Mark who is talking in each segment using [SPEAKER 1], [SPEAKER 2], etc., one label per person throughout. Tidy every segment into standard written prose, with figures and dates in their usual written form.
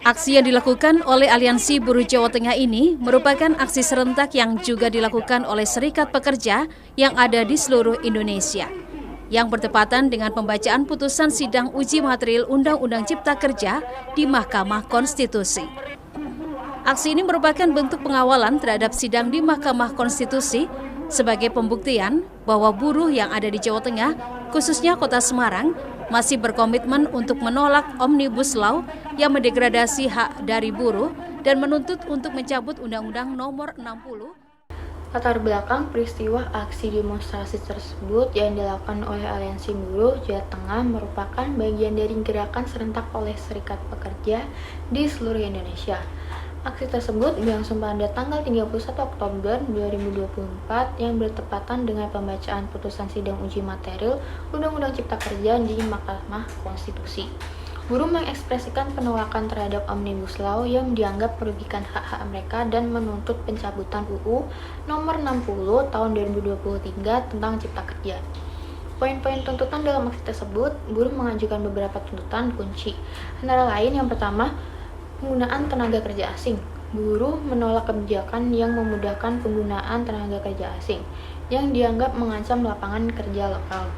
[SPEAKER 1] Aksi yang dilakukan oleh Aliansi Buruh Jawa Tengah ini merupakan aksi serentak yang juga dilakukan oleh serikat pekerja yang ada di seluruh Indonesia, yang bertepatan dengan pembacaan putusan sidang uji material Undang-Undang Cipta Kerja di Mahkamah Konstitusi. Aksi ini merupakan bentuk pengawalan terhadap sidang di Mahkamah Konstitusi sebagai pembuktian bahwa buruh yang ada di Jawa Tengah, khususnya Kota Semarang, masih berkomitmen untuk menolak Omnibus Law yang mendegradasi hak dari buruh dan menuntut untuk mencabut Undang-Undang Nomor 60.
[SPEAKER 2] Latar belakang peristiwa aksi demonstrasi tersebut yang dilakukan oleh Aliansi Buruh Jawa Tengah merupakan bagian dari gerakan serentak oleh serikat pekerja di seluruh Indonesia. Aksi tersebut berlangsung pada tanggal 31 Oktober 2024 yang bertepatan dengan pembacaan putusan sidang uji material Undang-Undang Cipta Kerja di Mahkamah Konstitusi. Buruh mengekspresikan penolakan terhadap Omnibus Law yang dianggap merugikan hak-hak mereka dan menuntut pencabutan UU Nomor 60 Tahun 2023 tentang Cipta Kerja. Poin-poin tuntutan dalam aksi tersebut, buruh mengajukan beberapa tuntutan kunci. Antara lain yang pertama, penggunaan tenaga kerja asing. Buruh menolak kebijakan yang memudahkan penggunaan tenaga kerja asing yang dianggap mengancam lapangan kerja lokal.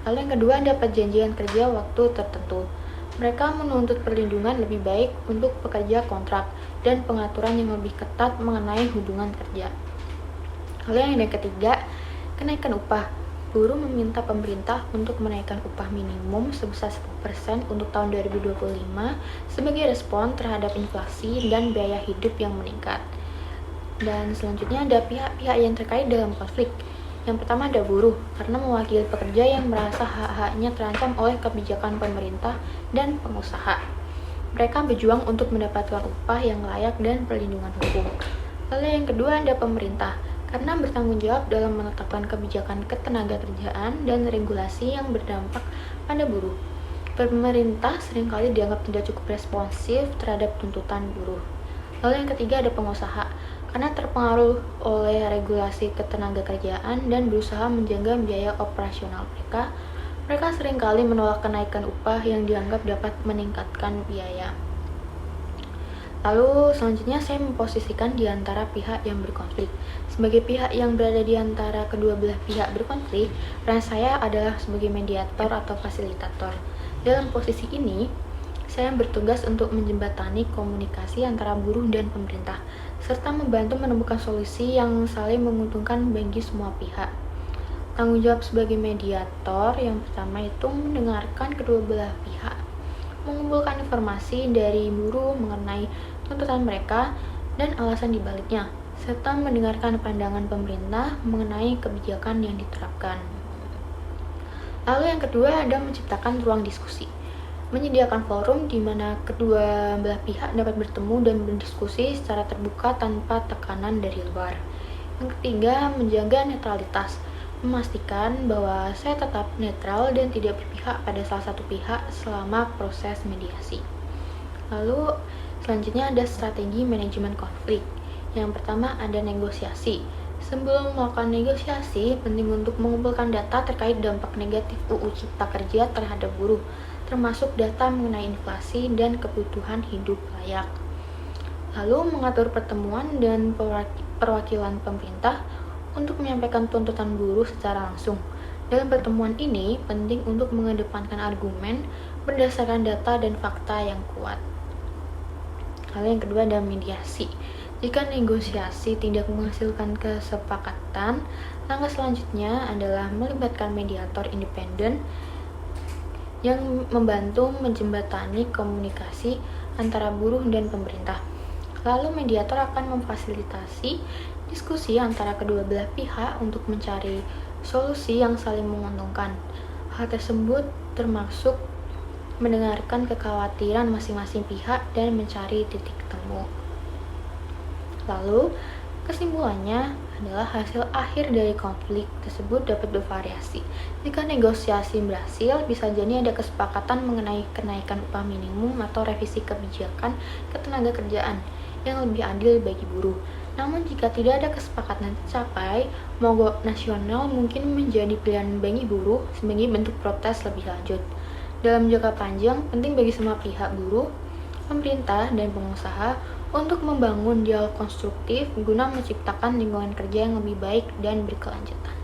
[SPEAKER 2] Lalu yang kedua ada perjanjian kerja waktu tertentu. Mereka menuntut perlindungan lebih baik untuk pekerja kontrak dan pengaturan yang lebih ketat mengenai hubungan kerja. Lalu yang ketiga, kenaikan upah. Buruh meminta pemerintah untuk menaikkan upah minimum sebesar 10% untuk tahun 2025 sebagai respon terhadap inflasi dan biaya hidup yang meningkat. Dan selanjutnya ada pihak-pihak yang terkait dalam konflik. Yang pertama ada buruh, karena mewakili pekerja yang merasa hak-haknya terancam oleh kebijakan pemerintah dan pengusaha. Mereka berjuang untuk mendapatkan upah yang layak dan perlindungan hukum. Lalu yang kedua ada pemerintah, karena bertanggung jawab dalam menetapkan kebijakan ketenagakerjaan dan regulasi yang berdampak pada buruh. Pemerintah seringkali dianggap tidak cukup responsif terhadap tuntutan buruh. Lalu yang ketiga ada pengusaha, karena terpengaruh oleh regulasi ketenagakerjaan dan berusaha menjaga biaya operasional mereka. Mereka seringkali menolak kenaikan upah yang dianggap dapat meningkatkan biaya. Lalu selanjutnya saya memposisikan di antara pihak yang berkonflik. Sebagai pihak yang berada di antara kedua belah pihak berkonflik, peran saya adalah sebagai mediator atau fasilitator. Dalam posisi ini, saya bertugas untuk menjembatani komunikasi antara buruh dan pemerintah, serta membantu menemukan solusi yang saling menguntungkan bagi semua pihak. Tanggung jawab sebagai mediator yang pertama itu mendengarkan kedua belah pihak, mengumpulkan informasi dari buruh mengenai tuntutan mereka dan alasan dibaliknya, serta mendengarkan pandangan pemerintah mengenai kebijakan yang diterapkan. Lalu yang kedua ada menciptakan ruang diskusi, menyediakan forum di mana kedua belah pihak dapat bertemu dan berdiskusi secara terbuka tanpa tekanan dari luar. Yang ketiga, menjaga netralitas, memastikan bahwa saya tetap netral dan tidak berpihak pada salah satu pihak selama proses mediasi. Lalu selanjutnya ada strategi manajemen konflik. Yang pertama ada negosiasi. Sebelum melakukan negosiasi, penting untuk mengumpulkan data terkait dampak negatif UU Cipta Kerja terhadap buruh, termasuk data mengenai inflasi dan kebutuhan hidup layak. Lalu mengatur pertemuan dan perwakilan pemerintah untuk menyampaikan tuntutan buruh secara langsung. Dalam pertemuan ini, penting untuk mengedepankan argumen berdasarkan data dan fakta yang kuat. Lalu yang kedua ada mediasi. Jika negosiasi tidak menghasilkan kesepakatan, langkah selanjutnya adalah melibatkan mediator independen yang membantu menjembatani komunikasi antara buruh dan pemerintah. Lalu mediator akan memfasilitasi diskusi antara kedua belah pihak untuk mencari solusi yang saling menguntungkan. Hal tersebut termasuk mendengarkan kekhawatiran masing-masing pihak dan mencari titik temu. Lalu, kesimpulannya adalah hasil akhir dari konflik tersebut dapat bervariasi. Jika negosiasi berhasil, bisa jadi ada kesepakatan mengenai kenaikan upah minimum atau revisi kebijakan ketenagakerjaan yang lebih adil bagi buruh. Namun jika tidak ada kesepakatan tercapai, mogok nasional mungkin menjadi pilihan bagi buruh sebagai bentuk protes lebih lanjut. Dalam jangka panjang, penting bagi semua pihak buruh, pemerintah, dan pengusaha untuk membangun dialog konstruktif guna menciptakan lingkungan kerja yang lebih baik dan berkelanjutan.